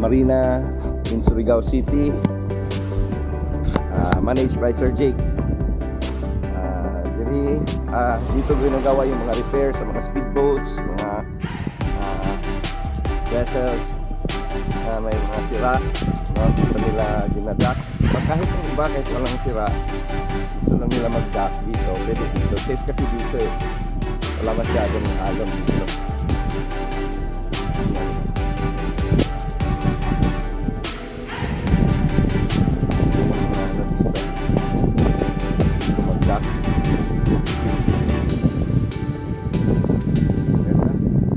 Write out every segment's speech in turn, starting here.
marina in Surigao City, managed by Sir Jake. Dito ginagawa yung mga repairs sa mga speedboats, mga vessels na may mga sira, no? Dito nila ginadock. Kahit yung iba, kahit walang sira, gusto lang nila mag-dock dito. Pwede dito, safe kasi dito eh, wala masyadong alon dito.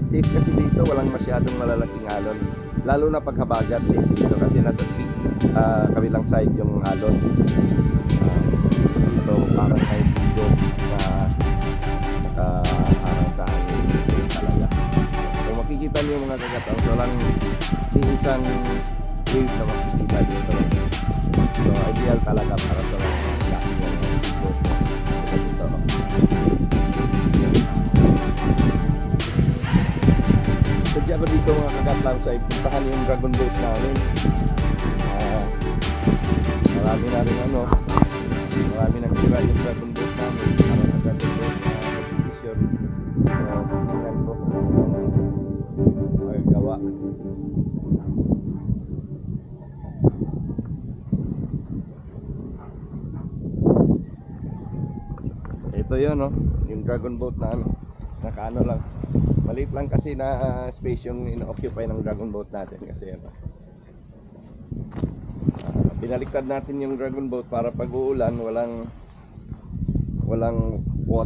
Safe kasi dito, walang masyadong malalaking alon, lalo na paghabagat. Safe dito kasi nasa kabilang side yung alon. Dito parang may video na parang sa hangin. Safe talaga. So makikita niyo mga kagatang, so lang isang wave na makikita dito. So ideal talaga para sa mga kagatang yung dito. Sadya ko dito mga kagatang, sa ipuntahan yung dragon boat namin. Marami na rin marami nang sira yung dragon boat namin. Para sa dragon boat na edition. Tingnan ko magagawa. Ito yun, yung dragon boat namin. Nakaano lang, maliit lang kasi na space yung ino-occupy ng dragon boat natin kasi binaliktad natin yung dragon boat para pag uulan walang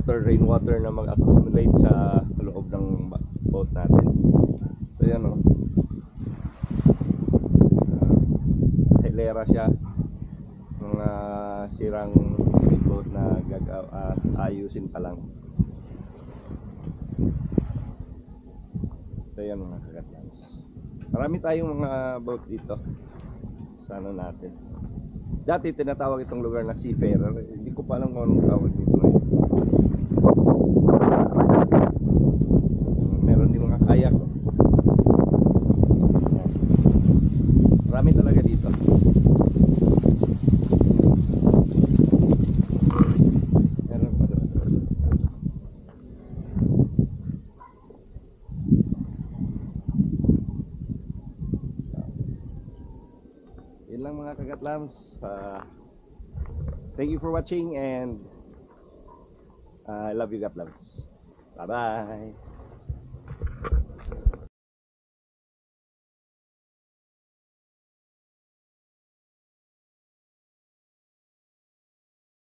rainwater na mag-accumulate sa loob ng boat natin. So yan hilera siya, mga sirang speedboat na ayusin pa lang. So yan mga kagatlangs, marami tayong mga boat dito sa natin. Dati tinatawag itong lugar na Seafarer, hindi ko pa alam kung anong tawag dito ngayon. Meron din mga kayak, marami talaga dito. Meron pa doon. Yun lang mga kagatlams. Thank you for watching and I love you gatlams. Bye bye.